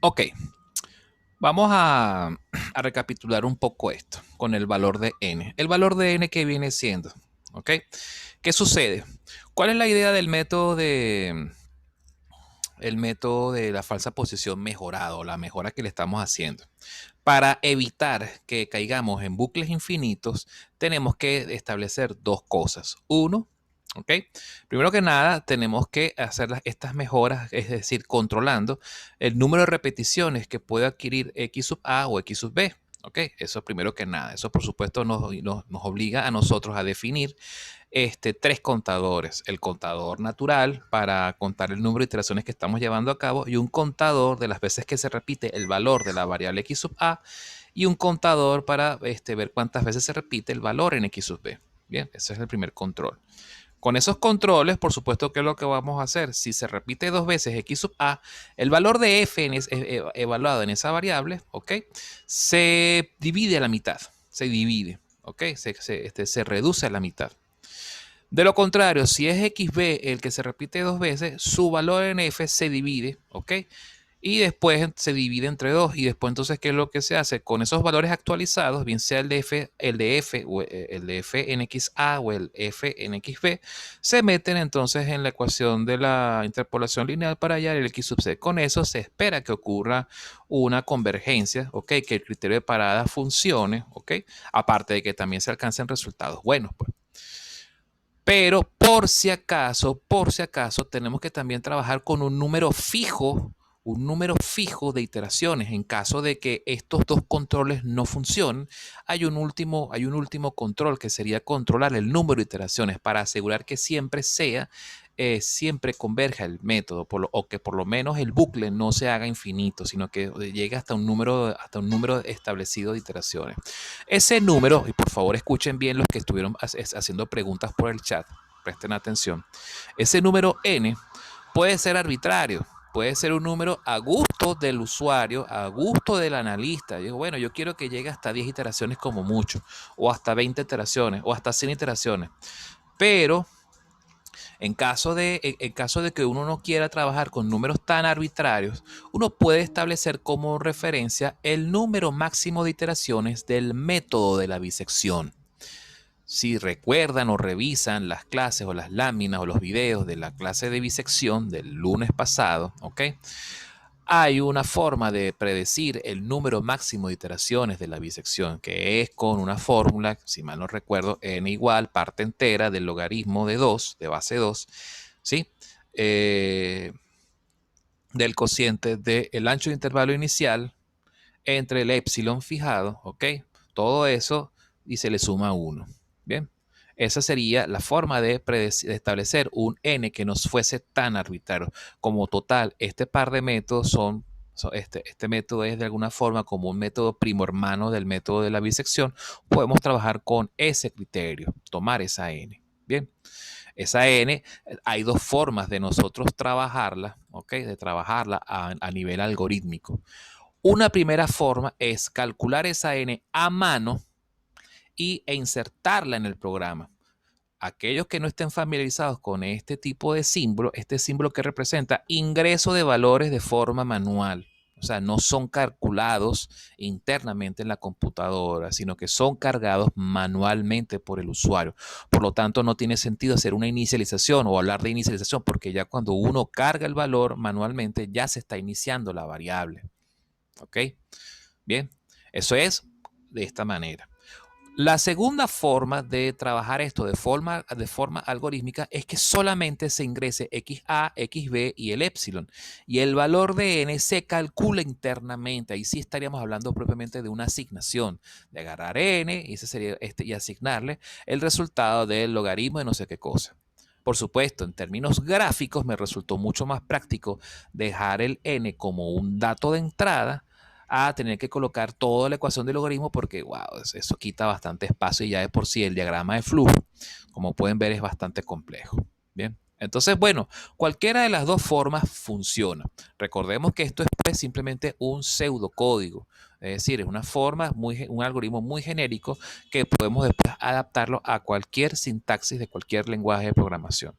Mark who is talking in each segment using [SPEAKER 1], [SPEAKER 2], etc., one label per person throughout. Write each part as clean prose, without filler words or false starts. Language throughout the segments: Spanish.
[SPEAKER 1] Ok, vamos a recapitular un poco esto con el valor de n. El valor de n que viene siendo, ¿ok? ¿Qué sucede? ¿Cuál es la idea del método de la falsa posición mejorado, la mejora que le estamos haciendo? Para evitar que caigamos en bucles infinitos, tenemos que establecer dos cosas. Uno, ¿ok? Primero que nada, tenemos que hacer estas mejoras, es decir, controlando el número de repeticiones que puede adquirir X sub A o X sub B. ¿Ok? Eso primero que nada. Eso, por supuesto, nos obliga a nosotros a definir tres contadores. El contador natural para contar el número de iteraciones que estamos llevando a cabo y un contador de las veces que se repite el valor de la variable X sub A y un contador para ver cuántas veces se repite el valor en X sub B. Bien, ese es el primer control. Con esos controles, por supuesto, ¿qué es lo que vamos a hacer? Si se repite dos veces X sub A, el valor de F evaluado en esa variable, ¿ok? Se divide a la mitad, se divide, ¿ok? Se reduce a la mitad. De lo contrario, si es XB el que se repite dos veces, su valor en F se divide, ¿ok? Y después se divide entre dos. Y después entonces, ¿qué es lo que se hace? Con esos valores actualizados, bien sea el de F o el de F en XA o el F en XB, se meten entonces en la ecuación de la interpolación lineal para hallar el X sub C. Con eso se espera que ocurra una convergencia, ¿ok? Que el criterio de parada funcione, ¿ok? Aparte de que también se alcancen resultados buenos, pues. Pero por si acaso, tenemos que también trabajar con un número fijo de iteraciones. En caso de que estos dos controles no funcionen, hay un último control que sería controlar el número de iteraciones para asegurar que siempre converja el método, o que por lo menos el bucle no se haga infinito, sino que llegue hasta un número establecido de iteraciones. Ese número, y por favor escuchen bien los que estuvieron haciendo preguntas por el chat, presten atención. Ese número n puede ser arbitrario, puede ser un número a gusto del usuario, a gusto del analista. Digo, bueno, yo quiero que llegue hasta 10 iteraciones como mucho, o hasta 20 iteraciones, o hasta 100 iteraciones. Pero en caso de que uno no quiera trabajar con números tan arbitrarios, uno puede establecer como referencia el número máximo de iteraciones del método de la bisección. Si recuerdan o revisan las clases o las láminas o los videos de la clase de bisección del lunes pasado, ¿ok? Hay una forma de predecir el número máximo de iteraciones de la bisección, que es con una fórmula, si mal no recuerdo, n igual parte entera del logaritmo de 2, de base 2, ¿sí? Eh, del cociente del ancho de intervalo inicial entre el epsilon fijado, ¿ok? Todo eso y se le suma 1. Bien, esa sería la forma de establecer un n que no fuese tan arbitrario. Como total, este par de métodos este método es de alguna forma como un método primo hermano del método de la bisección, podemos trabajar con ese criterio, tomar esa n. Bien, esa n, hay dos formas de nosotros trabajarla, ¿ok? De trabajarla a nivel algorítmico. Una primera forma es calcular esa n a mano e insertarla en el programa. Aquellos que no estén familiarizados con este tipo de símbolo, este símbolo que representa ingreso de valores de forma manual. O sea, no son calculados internamente en la computadora, sino que son cargados manualmente por el usuario. Por lo tanto, no tiene sentido hacer una inicialización o hablar de inicialización, porque ya cuando uno carga el valor manualmente, ya se está iniciando la variable. ¿Ok? Bien, eso es de esta manera. La segunda forma de trabajar esto de forma algorítmica es que solamente se ingrese XA, XB y el epsilon. Y el valor de n se calcula internamente. Ahí sí estaríamos hablando propiamente de una asignación, de agarrar n y, ese sería y asignarle el resultado del logaritmo de no sé qué cosa. Por supuesto, en términos gráficos me resultó mucho más práctico dejar el n como un dato de entrada a tener que colocar toda la ecuación del logaritmo porque, wow, eso quita bastante espacio y ya de por sí el diagrama de flujo, como pueden ver, es bastante complejo. Bien. Entonces, bueno, cualquiera de las dos formas funciona. Recordemos que esto es pues, simplemente un pseudocódigo, es decir, es un algoritmo muy genérico que podemos después adaptarlo a cualquier sintaxis de cualquier lenguaje de programación.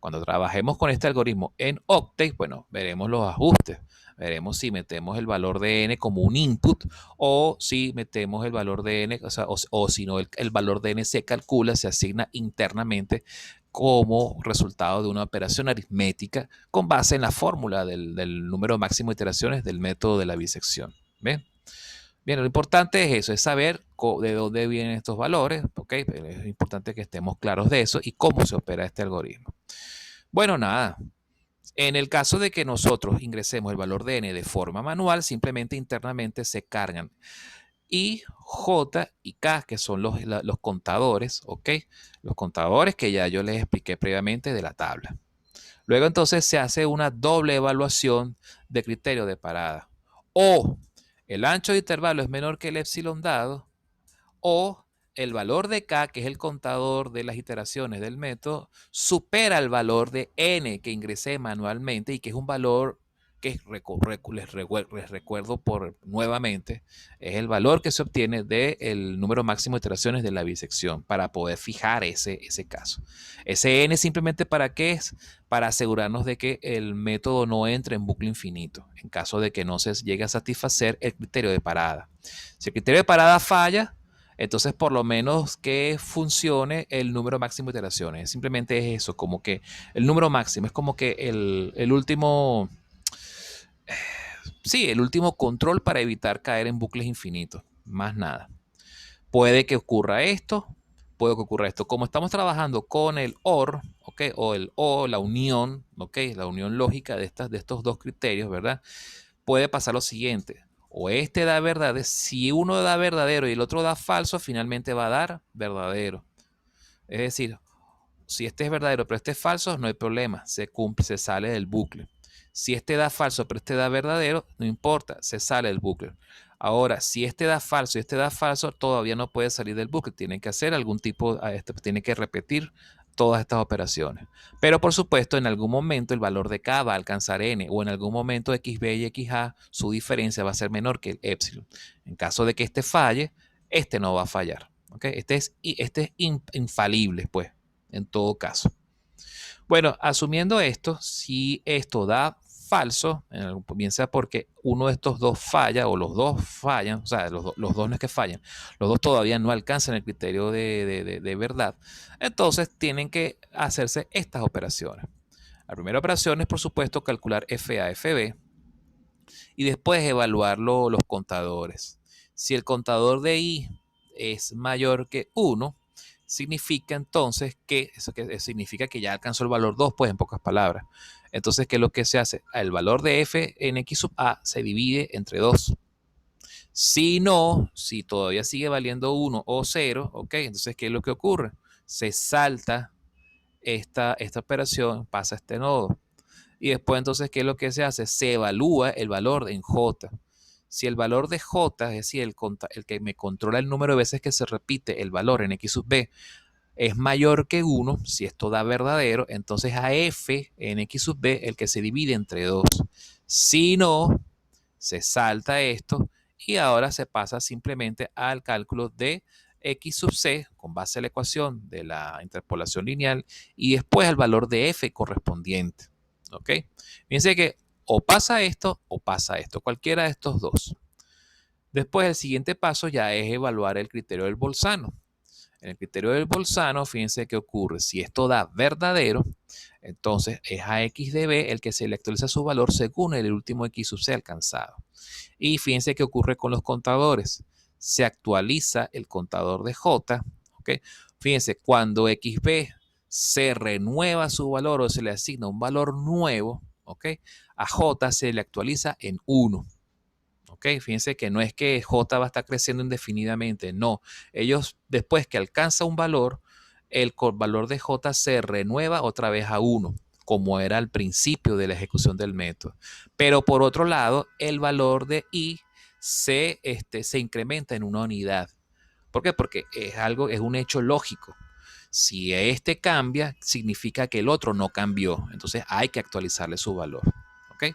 [SPEAKER 1] Cuando trabajemos con este algoritmo en Octave, bueno, veremos los ajustes. Veremos si metemos el valor de n como un input o si metemos el valor de n, o sea, o si no, el valor de n se calcula, se asigna internamente como resultado de una operación aritmética con base en la fórmula del número máximo de iteraciones del método de la bisección. ¿Ven? Bien, lo importante es eso, es saber de dónde vienen estos valores, ¿ok? Es importante que estemos claros de eso y cómo se opera este algoritmo. Bueno, nada. En el caso de que nosotros ingresemos el valor de n de forma manual, simplemente internamente se cargan I, J y K, que son los contadores, ¿ok? Los contadores que ya yo les expliqué previamente de la tabla. Luego entonces se hace una doble evaluación de criterio de parada. O el ancho de intervalo es menor que el epsilon dado, o el valor de K, que es el contador de las iteraciones del método, supera el valor de N que ingresé manualmente y que es un valor que les recuerdo nuevamente, es el valor que se obtiene del número máximo de iteraciones de la bisección para poder fijar ese caso. Ese N simplemente ¿para qué es? Para asegurarnos de que el método no entre en bucle infinito en caso de que no se llegue a satisfacer el criterio de parada. Si el criterio de parada falla, entonces por lo menos que funcione el número máximo de iteraciones. Simplemente es eso, como que el número máximo es como que el último, sí, el último control para evitar caer en bucles infinitos, más nada. Puede que ocurra esto, puede que ocurra esto. Como estamos trabajando con el OR, ¿ok? O la unión, ¿ok? La unión lógica de estos dos criterios, ¿verdad? Puede pasar lo siguiente. O este da verdad, si uno da verdadero y el otro da falso, finalmente va a dar verdadero. Es decir, si este es verdadero pero este es falso, no hay problema, se cumple, se sale del bucle. Si este da falso pero este da verdadero, no importa, se sale del bucle. Ahora, si este da falso y este da falso, todavía no puede salir del bucle. Tienen que hacer algún tipo, tiene que repetir todas estas operaciones. Pero por supuesto, en algún momento el valor de K va a alcanzar N o en algún momento XB y XA, su diferencia va a ser menor que el epsilon. En caso de que este falle, este no va a fallar. ¿Okay? Este es infalible, pues, en todo caso. Bueno, asumiendo esto, si esto da falso, bien sea porque uno de estos dos falla o los dos fallan, o sea, los dos no es que fallan, los dos todavía no alcanzan el criterio de verdad, entonces tienen que hacerse estas operaciones. La primera operación es, por supuesto, calcular FA, FB y después evaluar los contadores. Si el contador de I es mayor que 1, significa entonces que eso significa que ya alcanzó el valor 2, pues en pocas palabras. Entonces, ¿qué es lo que se hace? El valor de f en x sub a se divide entre 2. Si no, si todavía sigue valiendo 1 o 0, ok, entonces, ¿qué es lo que ocurre? Se salta esta operación, pasa a este nodo. Y después, entonces, ¿qué es lo que se hace? Se evalúa el valor en J. Si el valor de J, es decir, el que me controla el número de veces que se repite el valor en x sub b, es mayor que 1, si esto da verdadero, entonces a f en x sub b, el que se divide entre 2. Si no, se salta esto y ahora se pasa simplemente al cálculo de x sub c con base en la ecuación de la interpolación lineal y después al valor de f correspondiente. ¿Ok? Fíjense que o pasa esto, cualquiera de estos dos. Después el siguiente paso ya es evaluar el criterio del Bolzano. En el criterio del Bolzano, fíjense qué ocurre. Si esto da verdadero, entonces es a x de b el que se le actualiza su valor según el último x sub c alcanzado. Y fíjense qué ocurre con los contadores. Se actualiza el contador de j. ¿Okay? Fíjense, cuando xb se renueva su valor o se le asigna un valor nuevo, ¿okay? A j se le actualiza en 1. ¿Okay? Fíjense que no es que J va a estar creciendo indefinidamente, no. Ellos, después que alcanza un valor, el valor de J se renueva otra vez a 1, como era al principio de la ejecución del método. Pero por otro lado, el valor de I se incrementa en una unidad. ¿Por qué? Porque es un hecho lógico. Si este cambia, significa que el otro no cambió. Entonces hay que actualizarle su valor. ¿Ok?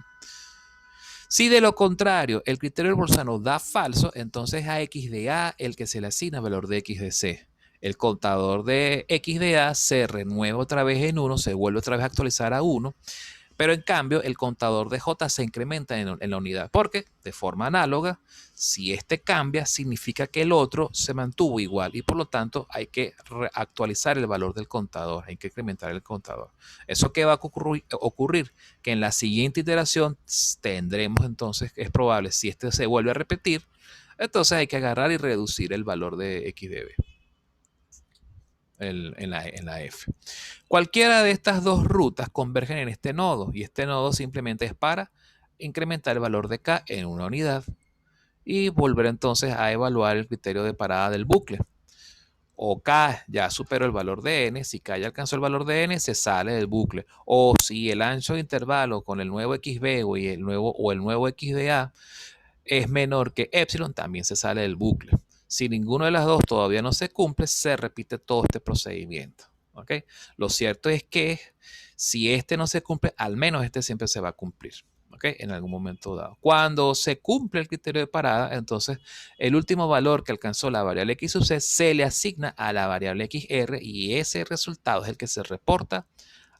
[SPEAKER 1] Si de lo contrario el criterio del Bolzano da falso, entonces a x de a el que se le asigna valor de x de c. El contador de X de A se renueva otra vez en 1, se vuelve otra vez a actualizar a 1, pero en cambio el contador de J se incrementa en la unidad, porque de forma análoga, si este cambia, significa que el otro se mantuvo igual y por lo tanto hay que actualizar el valor del contador, hay que incrementar el contador. ¿Eso qué va a ocurrir? Que en la siguiente iteración tendremos entonces, es probable, si este se vuelve a repetir, entonces hay que agarrar y reducir el valor de X de B en la F. Cualquiera de estas dos rutas convergen en este nodo y este nodo simplemente es para incrementar el valor de K en una unidad y volver entonces a evaluar el criterio de parada del bucle. O K ya superó el valor de N, si K ya alcanzó el valor de N, se sale del bucle. O si el ancho de intervalo con el nuevo XB o el nuevo XDA es menor que epsilon, también se sale del bucle. Si ninguno de las dos todavía no se cumple, se repite todo este procedimiento. ¿Okay? Lo cierto es que si este no se cumple, al menos este siempre se va a cumplir. ¿Okay? En algún momento dado. Cuando se cumple el criterio de parada, entonces el último valor que alcanzó la variable x sub c se le asigna a la variable xr y ese resultado es el que se reporta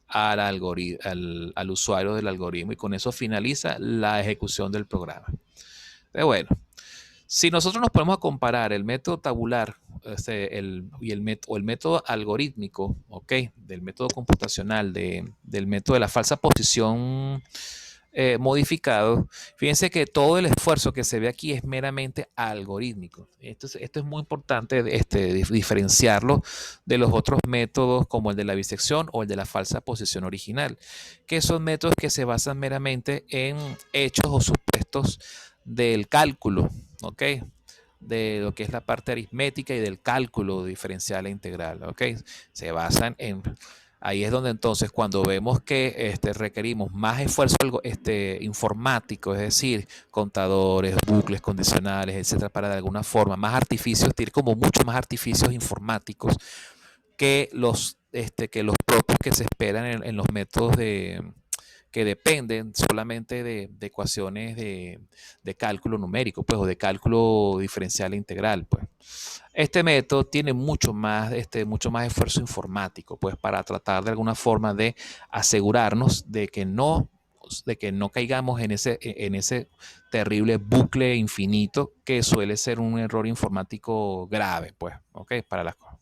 [SPEAKER 1] al usuario del algoritmo y con eso finaliza la ejecución del programa. Pero bueno, si nosotros nos ponemos a comparar el método tabular el método algorítmico, ¿ok? Del método computacional, del método de la falsa posición modificado, fíjense que todo el esfuerzo que se ve aquí es meramente algorítmico. Esto es muy importante diferenciarlo de los otros métodos como el de la bisección o el de la falsa posición original, que son métodos que se basan meramente en hechos o supuestos del cálculo, ¿ok? De lo que es la parte aritmética y del cálculo diferencial e integral, ¿ok? Se basan en... Ahí es donde entonces cuando vemos que requerimos más esfuerzo informático, es decir, contadores, bucles condicionales, etcétera, para de alguna forma más artificios, tiene como mucho más artificios informáticos que los propios que se esperan en los métodos que dependen solamente de ecuaciones de cálculo numérico, pues, o de cálculo diferencial e integral, pues. Este método tiene mucho más esfuerzo informático, pues, para tratar de alguna forma de asegurarnos de que no caigamos en ese terrible bucle infinito que suele ser un error informático grave, pues, ¿ok? Para las cosas.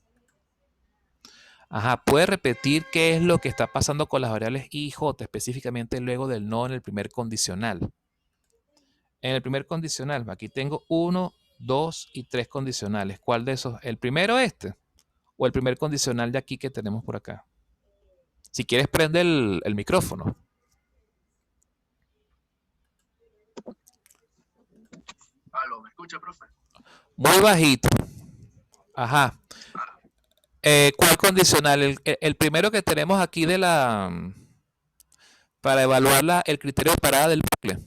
[SPEAKER 1] Ajá, ¿puede repetir qué es lo que está pasando con las variables i y j, específicamente luego del no en el primer condicional? En el primer condicional, aquí tengo 1, 2 y 3 condicionales. ¿Cuál de esos? ¿El primero este? ¿O el primer condicional de aquí que tenemos por acá? Si quieres, prende el micrófono.
[SPEAKER 2] Aló, ¿me escucha, profe?
[SPEAKER 1] Muy bajito. Ajá. ¿Cuál condicional? El primero que tenemos aquí para evaluar el criterio de parada del bucle.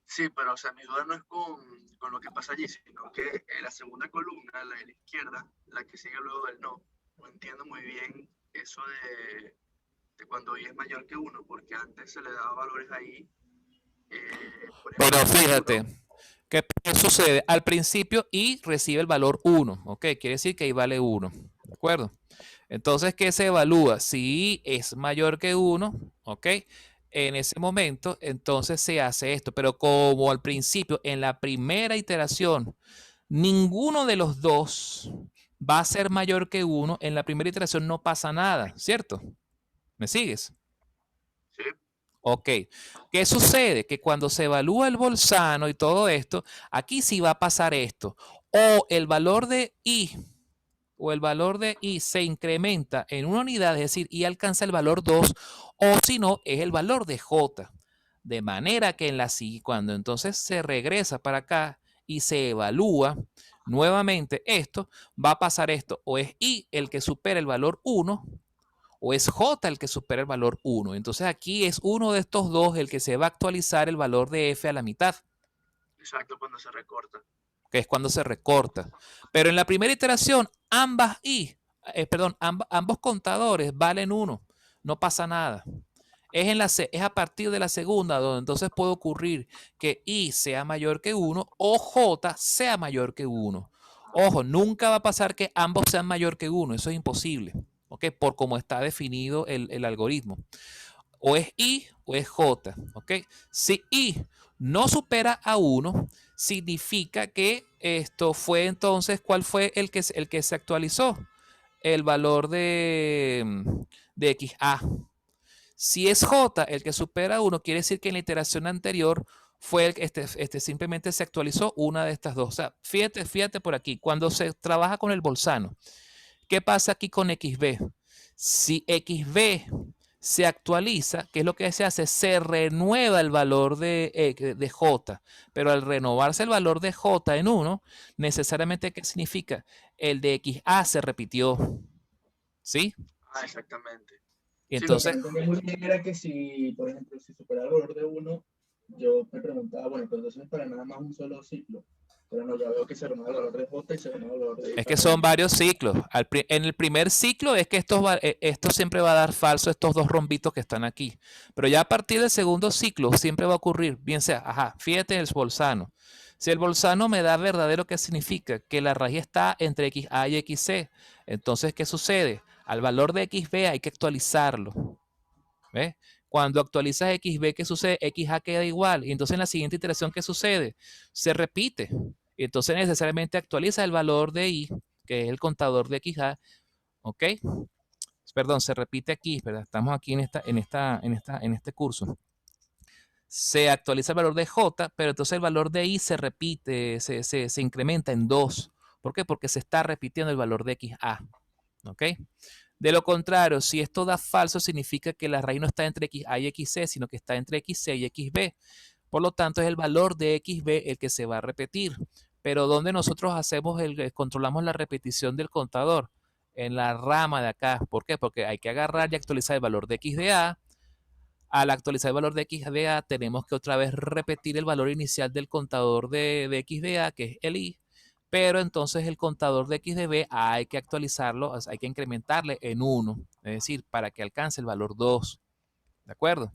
[SPEAKER 2] Sí, pero o sea, mi duda no es con lo que pasa allí, sino que en la segunda columna, la de la izquierda, la que sigue luego del no entiendo muy bien eso de cuando i es mayor que 1, porque antes se le daba valores ahí, por ejemplo,
[SPEAKER 1] Pero
[SPEAKER 2] i es
[SPEAKER 1] fíjate,
[SPEAKER 2] 1.
[SPEAKER 1] ¿qué sucede? Al principio i recibe el valor 1, ¿ok? Quiere decir que i vale 1, ¿de acuerdo? Entonces, ¿qué se evalúa? Si i es mayor que 1, ¿ok? En ese momento, entonces se hace esto. Pero como al principio, en la primera iteración, ninguno de los dos va a ser mayor que 1, en la primera iteración no pasa nada, ¿cierto? ¿Me sigues?
[SPEAKER 2] Sí,
[SPEAKER 1] Ok. ¿Qué sucede? Que cuando se evalúa el bolsano y todo esto, aquí sí va a pasar esto. O el valor de i se incrementa en una unidad, es decir, y alcanza el valor 2, o si no, es el valor de j. De manera que cuando entonces se regresa para acá y se evalúa nuevamente esto, va a pasar esto. O es i el que supera el valor 1, o es j el que supera el valor 1. Entonces aquí es uno de estos dos el que se va a actualizar el valor de f a la mitad,
[SPEAKER 2] exacto, cuando se recorta.
[SPEAKER 1] que es cuando se recorta. Pero en la primera iteración, ambos contadores valen 1. No pasa nada. Es a partir de la segunda donde entonces puede ocurrir que i sea mayor que 1 o j sea mayor que 1. Ojo, nunca va a pasar que ambos sean mayor que uno, eso es imposible, ¿ok? Por cómo está definido el algoritmo. O es I o es J, ¿ok? Si I no supera a 1, significa que esto fue entonces, ¿cuál fue el que se actualizó? El valor de XA. Si es J el que supera 1, quiere decir que en la iteración anterior fue el que simplemente se actualizó una de estas dos. O sea, fíjate por aquí, cuando se trabaja con el bolsano, ¿qué pasa aquí con XB? Si XB se actualiza, ¿qué es lo que se hace? Se renueva el valor de J, pero al renovarse el valor de J en 1, necesariamente, ¿qué significa? El de XA se repitió, ¿sí?
[SPEAKER 2] Ah, exactamente.
[SPEAKER 1] Y
[SPEAKER 2] Sí,
[SPEAKER 3] Lo
[SPEAKER 2] lo
[SPEAKER 3] que
[SPEAKER 1] entonces,
[SPEAKER 3] no
[SPEAKER 2] que...
[SPEAKER 3] entendí muy bien era que si, por ejemplo, si superaba el valor de uno, yo me preguntaba, bueno, pero entonces es para nada más un solo ciclo. Pero no, ya veo que se renueva el valor de J y se renueva el valor de I
[SPEAKER 1] es que
[SPEAKER 3] para
[SPEAKER 1] son
[SPEAKER 3] uno.
[SPEAKER 1] varios ciclos. En el primer ciclo es que esto siempre va a dar falso estos dos rombitos que están aquí. Pero ya a partir del segundo ciclo siempre va a ocurrir, bien sea, ajá, fíjate el bolsano. Si el bolsano me da verdadero, ¿qué significa? Que la raíz está entre XA y XC. Entonces, ¿qué sucede? Al valor de XB hay que actualizarlo. ¿Ves? Cuando actualizas XB, ¿qué sucede? XA queda igual. Y entonces en la siguiente iteración, ¿qué sucede? Se repite. Y entonces necesariamente actualiza el valor de I, que es el contador de XA. ¿Ok? Perdón, se repite aquí, ¿verdad? Estamos aquí en este curso. Se actualiza el valor de J, pero entonces el valor de I se repite, se incrementa en 2. ¿Por qué? Porque se está repitiendo el valor de XA. ¿Ok? De lo contrario, si esto da falso, significa que la raíz no está entre XA y XC, sino que está entre XC y XB. Por lo tanto, es el valor de XB el que se va a repetir. Pero donde nosotros controlamos la repetición del contador, en la rama de acá. ¿Por qué? Porque hay que agarrar y actualizar el valor de XDA. Al actualizar el valor de XDA, tenemos que otra vez repetir el valor inicial del contador de XDA, que es el I, pero entonces el contador de XDB hay que actualizarlo, hay que incrementarle en 1, es decir, para que alcance el valor 2, ¿de acuerdo?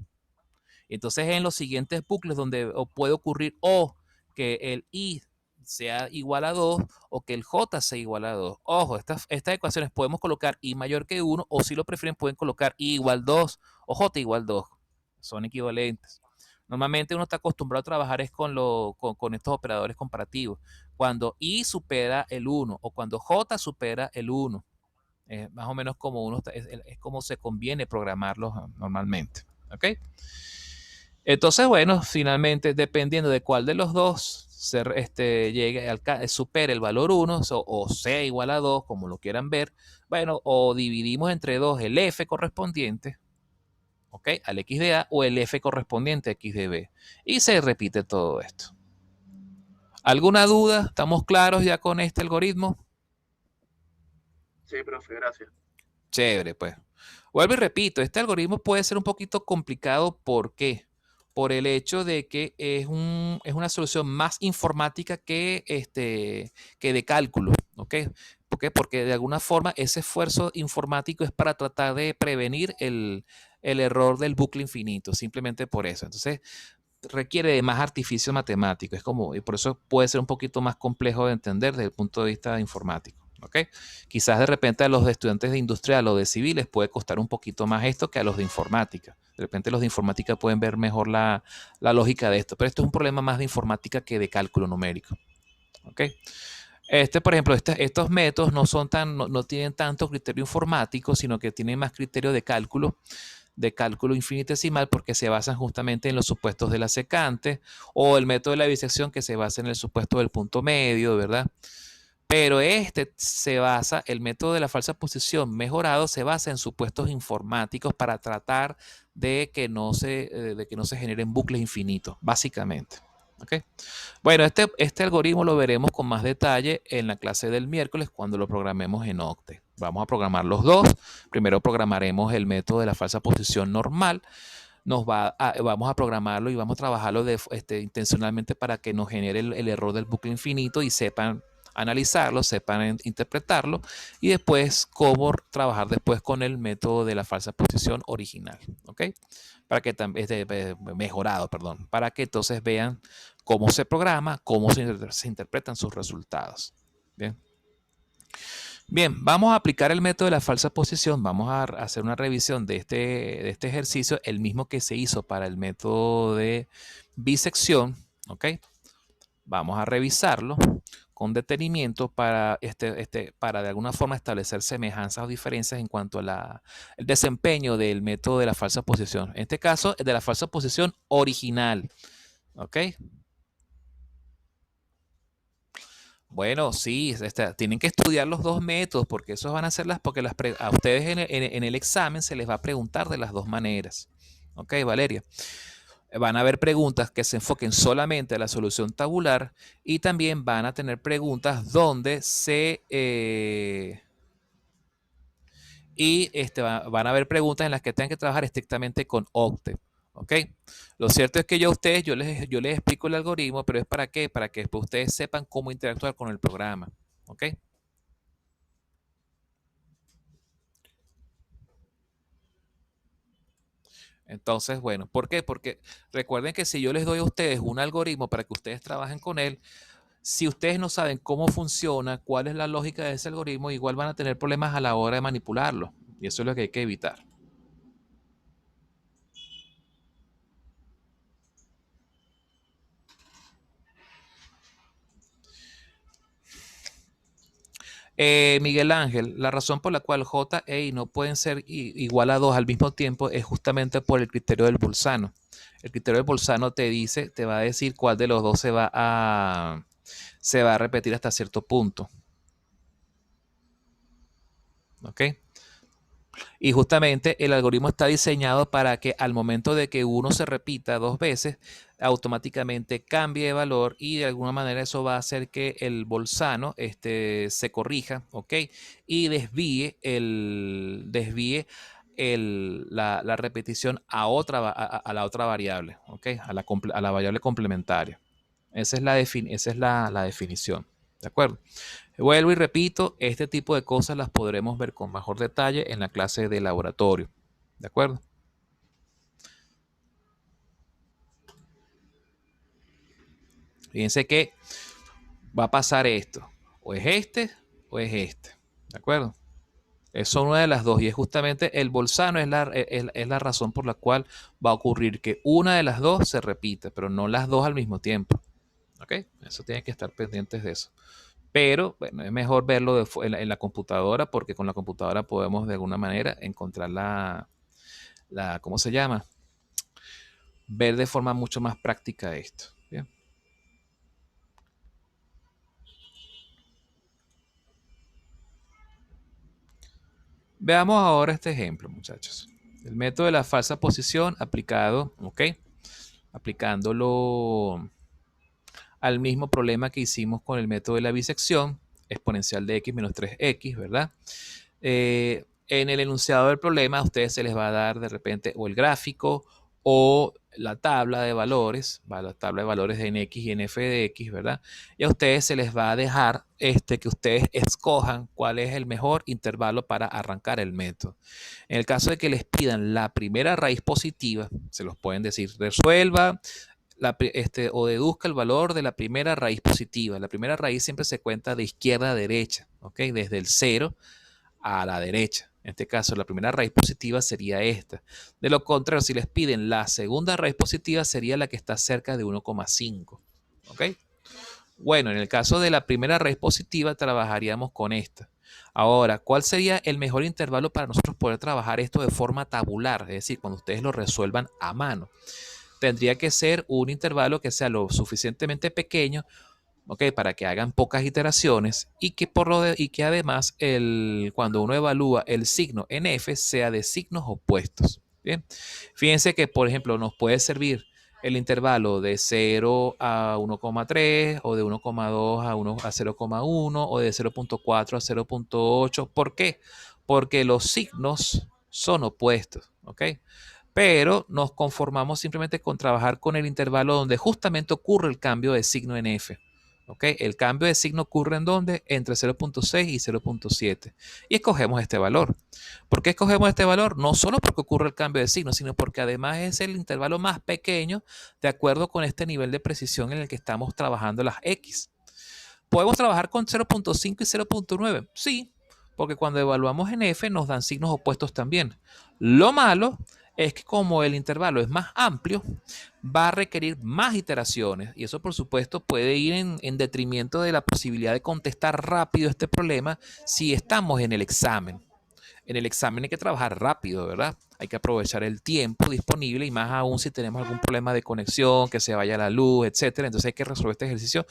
[SPEAKER 1] Entonces en los siguientes bucles donde puede ocurrir o que el I sea igual a 2 o que el J sea igual a 2. Ojo, estas ecuaciones podemos colocar I mayor que 1 o si lo prefieren pueden colocar I igual 2 o J igual 2. Son equivalentes. Normalmente uno está acostumbrado a trabajar es con estos operadores comparativos. Cuando I supera el 1 o cuando J supera el 1. Es más o menos como es como se conviene programarlos normalmente. ¿Ok? Entonces, bueno, finalmente, dependiendo de cuál de los dos supere el valor 1 o sea igual a 2, como lo quieran ver, bueno, o dividimos entre 2 el f correspondiente, ¿ok? Al x de a o el f correspondiente a x de b. Y se repite todo esto. ¿Alguna duda? ¿Estamos claros ya con este algoritmo?
[SPEAKER 2] Sí, profe, gracias.
[SPEAKER 1] Chévere, pues. Vuelvo y repito, este algoritmo puede ser un poquito complicado. ¿Por qué? Por el hecho de que es una solución más informática que de cálculo. ¿Ok? ¿Por qué? Porque de alguna forma ese esfuerzo informático es para tratar de prevenir el error del bucle infinito, simplemente por eso. Entonces, requiere de más artificio matemático. Es como, y por eso puede ser un poquito más complejo de entender desde el punto de vista informático. ¿Ok? Quizás de repente a los estudiantes de industrial o de civiles puede costar un poquito más esto que a los de informática. De repente los de informática pueden ver mejor la lógica de esto, pero esto es un problema más de informática que de cálculo numérico. ¿Ok? Por ejemplo, estos métodos no tienen tanto criterio informático, sino que tienen más criterio de cálculo infinitesimal porque se basan justamente en los supuestos de la secante o el método de la bisección que se basa en el supuesto del punto medio, ¿verdad? Pero el método de la falsa posición mejorado se basa en supuestos informáticos para tratar de que no se generen bucles infinitos, básicamente. ¿Ok? Bueno, este algoritmo lo veremos con más detalle en la clase del miércoles cuando lo programemos en Octet. Vamos a programar los dos. Primero programaremos el método de la falsa posición normal. Vamos a programarlo y vamos a trabajarlo intencionalmente para que nos genere el error del bucle infinito y sepan analizarlo, sepan interpretarlo y después cómo trabajar después con el método de la falsa posición original. ¿Ok? Para que también mejorado, perdón, para que entonces vean cómo se programa, cómo se interpretan sus resultados. Bien. Bien, vamos a aplicar el método de la falsa posición. Vamos a hacer una revisión de este ejercicio, el mismo que se hizo para el método de bisección. ¿Ok? Vamos a revisarlo con detenimiento para de alguna forma establecer semejanzas o diferencias en cuanto a el desempeño del método de la falsa posición. En este caso, de la falsa posición original. ¿Ok? Bueno, sí, tienen que estudiar los dos métodos porque esos van a ser porque a ustedes en el examen se les va a preguntar de las dos maneras. ¿Ok, Valeria? Van a haber preguntas que se enfoquen solamente a la solución tabular y también van a tener preguntas donde van a haber preguntas en las que tengan que trabajar estrictamente con Octave. ¿Ok? Lo cierto es que yo les explico el algoritmo, pero ¿es para qué? Para que después ustedes sepan cómo interactuar con el programa. ¿Ok? Entonces, bueno, ¿por qué? Porque recuerden que si yo les doy a ustedes un algoritmo para que ustedes trabajen con él, si ustedes no saben cómo funciona, cuál es la lógica de ese algoritmo, igual van a tener problemas a la hora de manipularlo. Y eso es lo que hay que evitar. Miguel Ángel, la razón por la cual J e I no pueden ser igual a 2 al mismo tiempo es justamente por el criterio del Bolzano. El criterio del Bolzano te va a decir cuál de los dos se va a repetir hasta cierto punto. ¿Ok? Y justamente el algoritmo está diseñado para que al momento de que uno se repita 2 veces, automáticamente cambie de valor y de alguna manera eso va a hacer que el Bolzano se corrija, ¿ok? Y la repetición a la otra variable, ¿ok? A la variable complementaria. Esa es la definición, ¿de acuerdo? Vuelvo y repito, este tipo de cosas las podremos ver con mejor detalle en la clase de laboratorio. ¿De acuerdo? Fíjense que va a pasar esto. O es este o es este. ¿De acuerdo? Es una de las dos. Y es justamente el Bolzano es la razón por la cual va a ocurrir que una de las dos se repita, pero no las dos al mismo tiempo. ¿Ok? Eso tiene que estar pendientes de eso. Pero bueno, es mejor verlo en la computadora porque con la computadora podemos de alguna manera encontrar ¿cómo se llama? Ver de forma mucho más práctica esto. ¿Bien? Veamos ahora este ejemplo, muchachos. El método de la falsa posición aplicado, ¿ok? Aplicándolo al mismo problema que hicimos con el método de la bisección exponencial de x menos 3x, ¿verdad? En el enunciado del problema a ustedes se les va a dar de repente o el gráfico o la tabla de valores, la tabla de valores de nx y en f de x, ¿verdad? Y a ustedes se les va a dejar que ustedes escojan cuál es el mejor intervalo para arrancar el método. En el caso de que les pidan la primera raíz positiva, se los pueden decir, resuelva o deduzca el valor de la primera raíz positiva. La primera raíz siempre se cuenta de izquierda a derecha, ¿ok? Desde el 0 a la derecha. En este caso, la primera raíz positiva sería esta. De lo contrario, si les piden la segunda raíz positiva, sería la que está cerca de 1,5. ¿Ok? Bueno, en el caso de la primera raíz positiva, trabajaríamos con esta. Ahora, ¿cuál sería el mejor intervalo para nosotros poder trabajar esto de forma tabular? Es decir, cuando ustedes lo resuelvan a mano. Tendría que ser un intervalo que sea lo suficientemente pequeño, ¿ok? Para que hagan pocas iteraciones y que además cuando uno evalúa el signo en F sea de signos opuestos. Bien, fíjense que por ejemplo nos puede servir el intervalo de 0 a 1,3 o de 1,2 a 0,1 o de 0,4 a 0,8. ¿Por qué? Porque los signos son opuestos, ¿ok? Pero nos conformamos simplemente con trabajar con el intervalo donde justamente ocurre el cambio de signo en F. ¿Ok? El cambio de signo ocurre en donde? Entre 0,6 y 0,7. Y escogemos este valor. ¿Por qué escogemos este valor? No solo porque ocurre el cambio de signo, sino porque además es el intervalo más pequeño de acuerdo con este nivel de precisión en el que estamos trabajando las X. ¿Podemos trabajar con 0.5 y 0.9? Sí, porque cuando evaluamos en F nos dan signos opuestos también. Lo malo es que como el intervalo es más amplio, va a requerir más iteraciones y eso por supuesto puede ir en detrimento de la posibilidad de contestar rápido este problema si estamos en el examen. En el examen hay que trabajar rápido, ¿verdad? Hay que aprovechar el tiempo disponible y más aún si tenemos algún problema de conexión, que se vaya la luz, etcétera. Entonces hay que resolver este ejercicio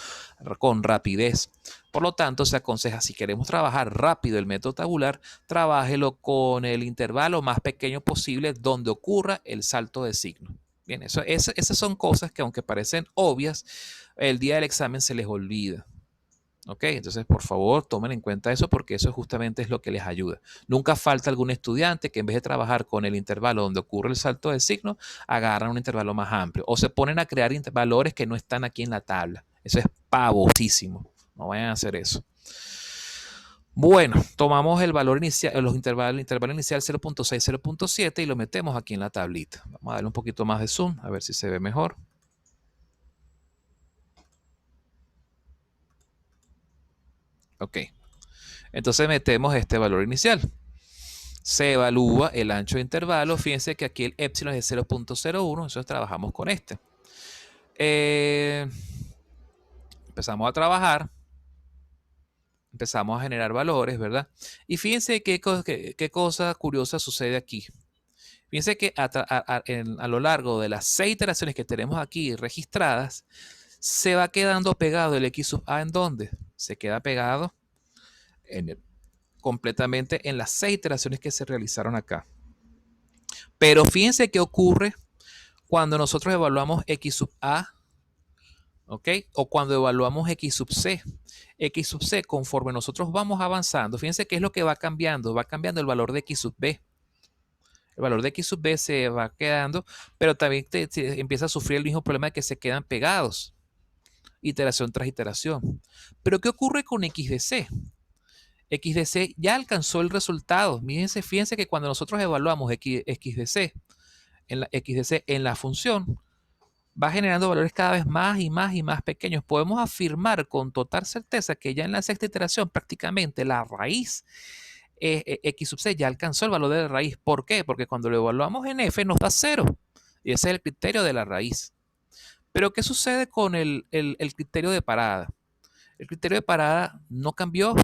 [SPEAKER 1] con rapidez. Por lo tanto, se aconseja, si queremos trabajar rápido el método tabular, trabájelo con el intervalo más pequeño posible donde ocurra el salto de signo. Bien, esas son cosas que aunque parecen obvias, el día del examen se les olvida. ¿Ok? Entonces, por favor, tomen en cuenta eso porque eso justamente es lo que les ayuda. Nunca falta algún estudiante que en vez de trabajar con el intervalo donde ocurre el salto de signo, agarran un intervalo más amplio o se ponen a crear valores que no están aquí en la tabla. Eso es pavosísimo. No vayan a hacer eso. Bueno, tomamos el valor inicial, el intervalo inicial 0.6, 0.7 y lo metemos aquí en la tablita. Vamos a darle un poquito más de zoom, a ver si se ve mejor. Ok. Entonces metemos este valor inicial. Se evalúa el ancho de intervalo. Fíjense que aquí el epsilon es de 0.01, entonces trabajamos con este. Empezamos a trabajar, empezamos a generar valores, ¿verdad? Y fíjense qué cosa curiosa sucede aquí. Fíjense que a lo largo de las 6 iteraciones que tenemos aquí registradas, se va quedando pegado el x sub a. ¿En dónde? Se queda pegado completamente en las 6 iteraciones que se realizaron acá. Pero fíjense qué ocurre cuando nosotros evaluamos x sub a, ¿ok? O cuando evaluamos x sub c. X sub c, conforme nosotros vamos avanzando, fíjense qué es lo que va cambiando el valor de x sub b. El valor de x sub b se va quedando, pero también empieza a sufrir el mismo problema de que se quedan pegados, iteración tras iteración. Pero ¿qué ocurre con x de c? X de c ya alcanzó el resultado. Fíjense que cuando nosotros evaluamos x de c, x de c en la función, va generando valores cada vez más y más y más pequeños. Podemos afirmar con total certeza que ya en la sexta iteración prácticamente la raíz x sub c ya alcanzó el valor de la raíz. ¿Por qué? Porque cuando lo evaluamos en f nos da 0. Y ese es el criterio de la raíz. Pero ¿qué sucede con el criterio de parada? El criterio de parada no cambió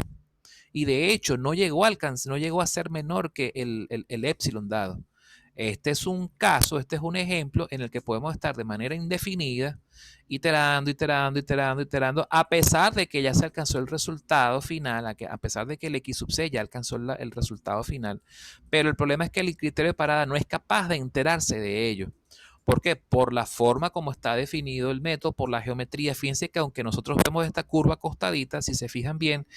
[SPEAKER 1] y de hecho no llegó a ser menor que el epsilon dado. Este es un caso, este es un ejemplo en el que podemos estar de manera indefinida, iterando, a pesar de que ya se alcanzó el resultado final, a pesar de que el x sub c ya alcanzó el resultado final. Pero el problema es que el criterio de parada no es capaz de enterarse de ello. ¿Por qué? Por la forma como está definido el método, por la geometría. Fíjense que aunque nosotros vemos esta curva acostadita, si se fijan bien,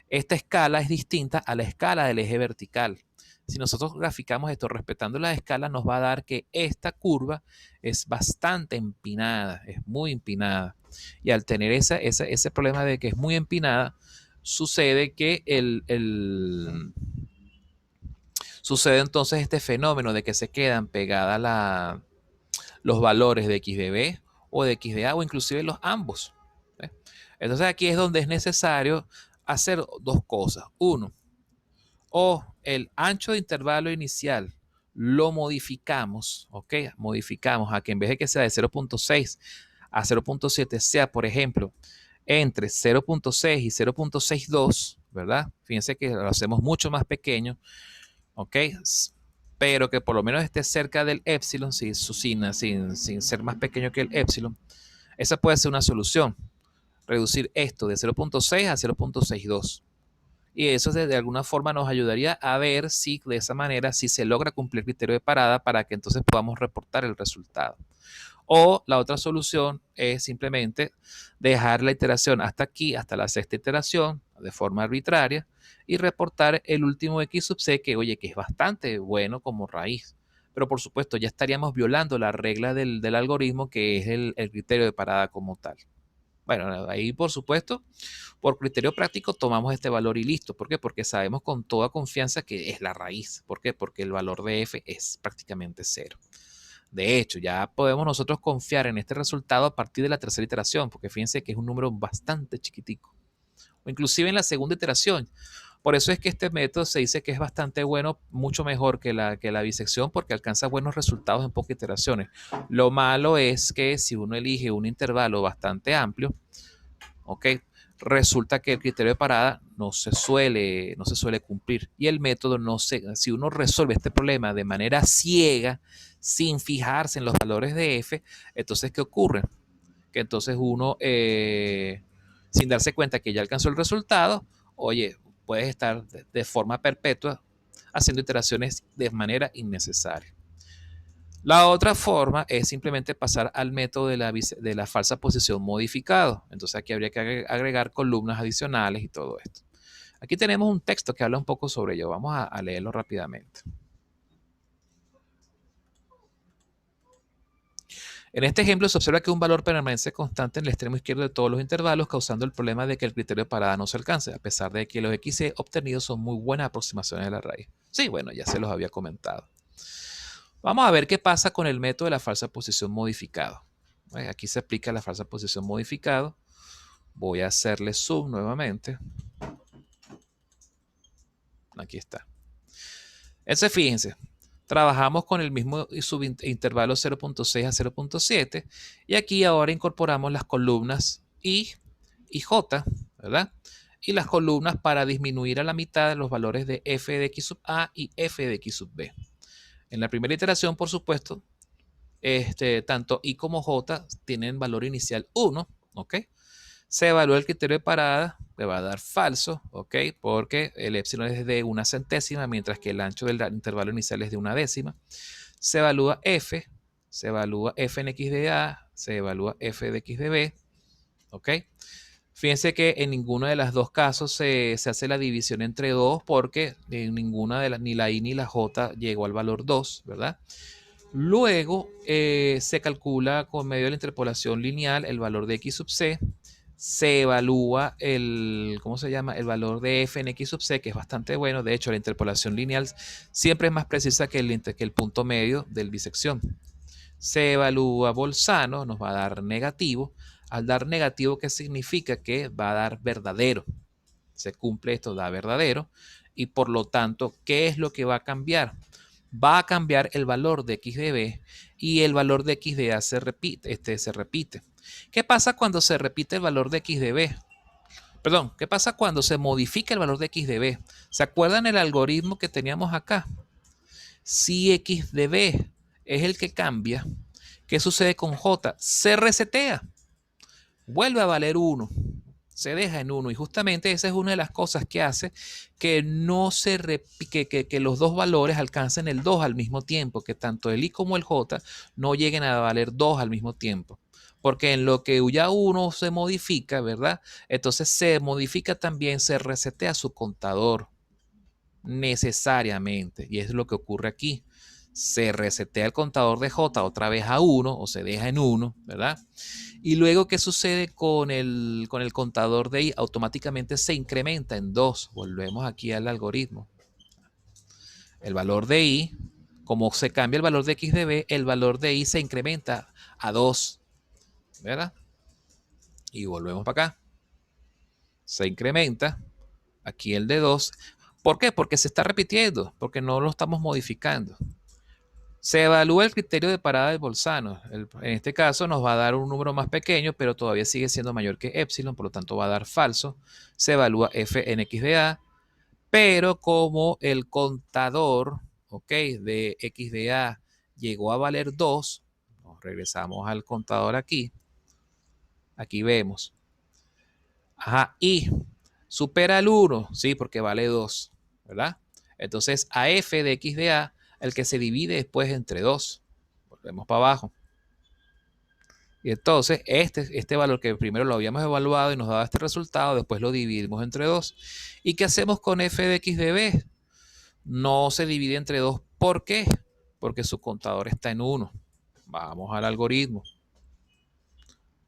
[SPEAKER 1] esta escala es distinta a la escala del eje vertical. Si nosotros graficamos esto respetando la escala, nos va a dar que esta curva es bastante empinada, es muy empinada. Y al tener ese problema de que es muy empinada, sucede que sucede entonces este fenómeno de que se quedan pegadas los valores de x de b o de x de a o inclusive los ambos. ¿Ves? Entonces aquí es donde es necesario hacer dos cosas. Uno, o el ancho de intervalo inicial lo modificamos, ¿ok? Modificamos a que en vez de que sea de 0.6 a 0.7 sea, por ejemplo, entre 0.6 y 0.62, ¿verdad? Fíjense que lo hacemos mucho más pequeño, ¿ok? Pero que por lo menos esté cerca del epsilon, sin ser más pequeño que el epsilon. Esa puede ser una solución. Reducir esto de 0.6 a 0.62. Y eso de alguna forma nos ayudaría a ver si de esa manera si se logra cumplir el criterio de parada para que entonces podamos reportar el resultado. O la otra solución es simplemente dejar la iteración hasta aquí, hasta la sexta iteración, de forma arbitraria, y reportar el último x sub c, que oye, que es bastante bueno como raíz. Pero por supuesto, ya estaríamos violando la regla del algoritmo, que es el criterio de parada como tal. Bueno, ahí por supuesto, por criterio práctico tomamos este valor y listo. ¿Por qué? Porque sabemos con toda confianza que es la raíz. ¿Por qué? Porque el valor de f es prácticamente 0. De hecho, ya podemos nosotros confiar en este resultado a partir de la tercera iteración, porque fíjense que es un número bastante chiquitico. o inclusive en la segunda iteración. Por eso es que este método se dice que es bastante bueno, mucho mejor que la bisección, porque alcanza buenos resultados en pocas iteraciones. Lo malo es que si uno elige un intervalo bastante amplio, ¿ok? Resulta que el criterio de parada no se suele cumplir. Y el método si uno resuelve este problema de manera ciega, sin fijarse en los valores de f, entonces, ¿qué ocurre? Que entonces uno, sin darse cuenta que ya alcanzó el resultado, oye, puedes estar de forma perpetua haciendo iteraciones de manera innecesaria. La otra forma es simplemente pasar al método de la falsa posición modificado. Entonces aquí habría que agregar columnas adicionales y todo esto. Aquí tenemos un texto que habla un poco sobre ello. Vamos a leerlo rápidamente. En este ejemplo se observa que un valor permanece constante en el extremo izquierdo de todos los intervalos, causando el problema de que el criterio de parada no se alcance, a pesar de que los XC obtenidos son muy buenas aproximaciones de la raíz. Sí, bueno, ya se los había comentado. Vamos a ver qué pasa con el método de la falsa posición modificado. Aquí se aplica la falsa posición modificado. Voy a hacerle zoom nuevamente. Aquí está. Ese, fíjense, trabajamos con el mismo subintervalo 0.6 a 0.7 y aquí ahora incorporamos las columnas I y J, ¿verdad? Y las columnas para disminuir a la mitad los valores de f de x sub a y f de x sub b. En la primera iteración, por supuesto, tanto I como J tienen valor inicial 1, ¿ok? Se evalúa el criterio de parada, me va a dar falso, ¿ok? Porque el epsilon es de 1/100, mientras que el ancho del intervalo inicial es de 1/10. Se evalúa F en X de A, se evalúa F de X de B, ¿ok? Fíjense que en ninguno de los dos casos se hace la división entre 2 porque en ninguna de ni la I ni la J llegó al valor 2, ¿verdad? Luego se calcula con medio de la interpolación lineal el valor de X sub C, se evalúa ¿cómo se llama? El valor de f en x sub c, que es bastante bueno. De hecho, la interpolación lineal siempre es más precisa que el punto medio del bisección. Se evalúa Bolzano, nos va a dar negativo. Al dar negativo, ¿qué significa? Que va a dar verdadero. Se cumple esto, da verdadero. Y por lo tanto, ¿qué es lo que va a cambiar? Va a cambiar el valor de x de b y el valor de x de a se repite. ¿Qué pasa cuando se repite el valor de x de b? Perdón, ¿qué pasa cuando se modifica el valor de x de b? ¿Se acuerdan el algoritmo que teníamos acá? Si x de b es el que cambia, ¿qué sucede con j? Se resetea, vuelve a valer 1, se deja en 1 y justamente esa es una de las cosas que hace que no se que los dos valores alcancen el 2 al mismo tiempo, que tanto el i como el j no lleguen a valer 2 al mismo tiempo. Porque en lo que ya uno se modifica, ¿verdad? Entonces se modifica también, se resetea su contador necesariamente. Y es lo que ocurre aquí. Se resetea el contador de J otra vez a 1 o se deja en 1, ¿verdad? Y luego, ¿qué sucede con el contador de I? Automáticamente se incrementa en 2. Volvemos aquí al algoritmo. El valor de I, como se cambia el valor de X de B, el valor de I se incrementa a 2. ¿Verdad? Y volvemos para acá. Se incrementa. Aquí el de 2. ¿Por qué? Porque se está repitiendo. Porque no lo estamos modificando. Se evalúa el criterio de parada de Bolzano. En este caso nos va a dar un número más pequeño, pero todavía sigue siendo mayor que epsilon, por lo tanto va a dar falso. Se evalúa f en x de a, pero como el contador, ¿ok?, de x de a llegó a valer 2, nos regresamos al contador aquí. Aquí vemos. Ajá, y supera el 1, sí, porque vale 2, ¿verdad? Entonces, a f de x de a, el que se divide después entre 2. Volvemos para abajo. Y entonces, este valor que primero lo habíamos evaluado y nos daba este resultado, después lo dividimos entre 2. ¿Y qué hacemos con f de x de b? No se divide entre 2. ¿Por qué? Porque su contador está en 1. Vamos al algoritmo.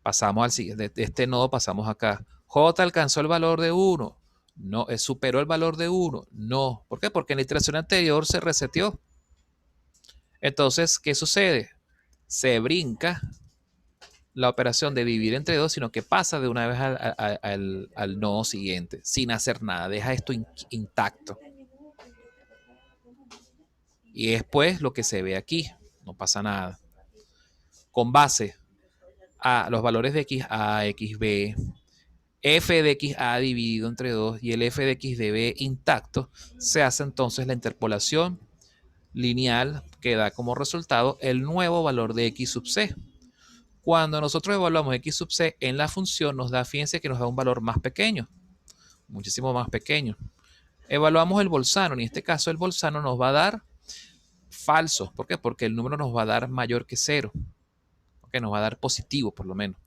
[SPEAKER 1] Pasamos al siguiente, de este nodo pasamos acá. J alcanzó el valor de 1. No, superó el valor de 1. No. ¿Por qué? Porque en la iteración anterior se reseteó. Entonces, ¿qué sucede? Se brinca la operación de dividir entre 2, sino que pasa de una vez al nodo siguiente, sin hacer nada. Deja esto intacto. Y después lo que se ve aquí, no pasa nada. Con base a los valores de XA, XB, f de XA dividido entre 2 y el f de XDB intacto, se hace entonces la interpolación lineal que da como resultado el nuevo valor de X sub C. Cuando nosotros evaluamos X sub C en la función, nos da, fíjense que nos da un valor más pequeño, muchísimo más pequeño. Evaluamos el bolzano, en este caso el bolzano nos va a dar falso. ¿Por qué? Porque el número nos va a dar mayor que 0. ¿Okay? Nos va a dar positivo por lo menos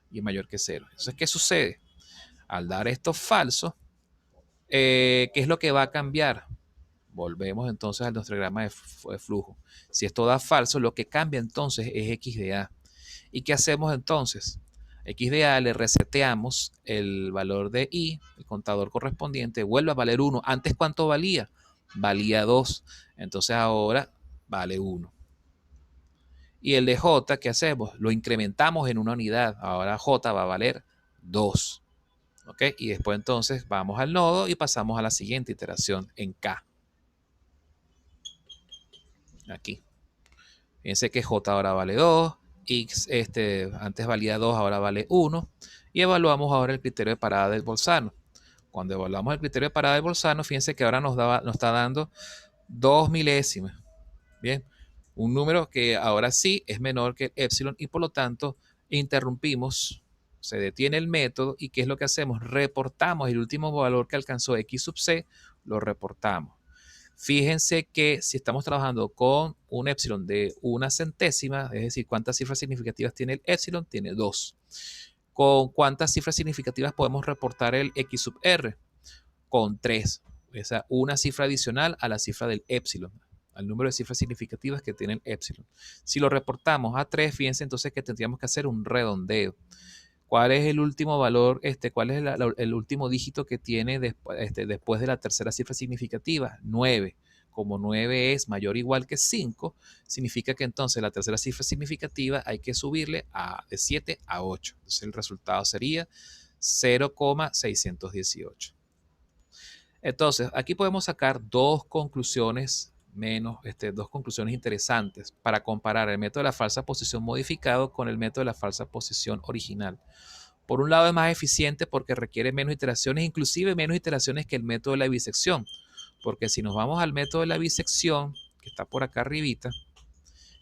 [SPEAKER 1] y mayor que 0. Entonces, ¿qué sucede? Al dar esto falso, ¿qué es lo que va a cambiar? Volvemos entonces al nuestro diagrama de flujo. Si esto da falso, lo que cambia entonces es X de A. ¿Y qué hacemos entonces? X de A le reseteamos el valor de I, el contador correspondiente, vuelve a valer 1. ¿Antes cuánto valía? Valía 2. Entonces ahora vale 1. Y el de J, ¿qué hacemos? Lo incrementamos en una unidad. Ahora J va a valer 2. ¿Ok? Y después entonces vamos al nodo y pasamos a la siguiente iteración en K. Aquí. Fíjense que J ahora vale 2. X antes valía 2, ahora vale 1. Y evaluamos ahora el criterio de parada del bolzano. Cuando evaluamos el criterio de parada del bolzano, fíjense que ahora nos está dando 2 milésimas. Bien, un número que ahora sí es menor que epsilon y por lo tanto interrumpimos, se detiene el método y ¿qué es lo que hacemos? Reportamos el último valor que alcanzó X sub C, lo reportamos. Fíjense que si estamos trabajando con un epsilon de una centésima, es decir, ¿cuántas cifras significativas tiene el epsilon? Tiene 2. ¿Con cuántas cifras significativas podemos reportar el X sub R? Con 3. O sea, una cifra adicional a la cifra del epsilon, al número de cifras significativas que tiene el epsilon. Si lo reportamos a 3, fíjense entonces que tendríamos que hacer un redondeo. ¿Cuál es el último valor? ¿Cuál es el último dígito que tiene después de la tercera cifra significativa? 9. Como 9 es mayor o igual que 5, significa que entonces la tercera cifra significativa hay que subirle de 7 a 8. Entonces el resultado sería 0,618. Entonces, aquí podemos sacar dos conclusiones dos conclusiones interesantes para comparar el método de la falsa posición modificado con el método de la falsa posición original. Por un lado es más eficiente porque requiere menos iteraciones, inclusive menos iteraciones que el método de la bisección. Porque si nos vamos al método de la bisección, que está por acá arribita,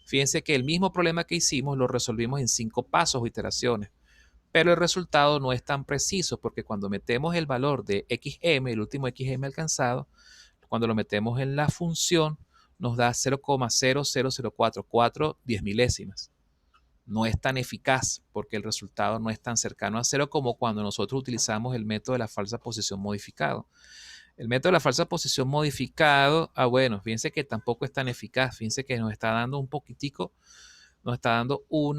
[SPEAKER 1] fíjense que el mismo problema que hicimos lo resolvimos en 5 pasos o iteraciones. Pero el resultado no es tan preciso porque cuando metemos el valor de XM, el último XM alcanzado, cuando lo metemos en la función, nos da 0,00044 10 milésimas. No es tan eficaz porque el resultado no es tan cercano a 0 como cuando nosotros utilizamos el método de la falsa posición modificado. El método de la falsa posición modificado, bueno, fíjense que tampoco es tan eficaz. Fíjense que nos está dando un poquitico, nos está dando un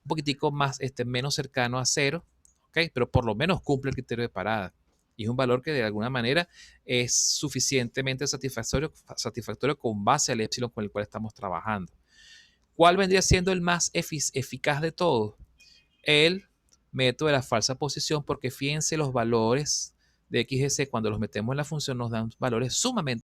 [SPEAKER 1] poquitico más, menos cercano a 0, ¿ok? Pero por lo menos cumple el criterio de parada. Y es un valor que de alguna manera es suficientemente satisfactorio con base al epsilon con el cual estamos trabajando. ¿Cuál vendría siendo el más eficaz de todos? El método de la falsa posición, porque fíjense los valores de X y C, cuando los metemos en la función nos dan valores sumamente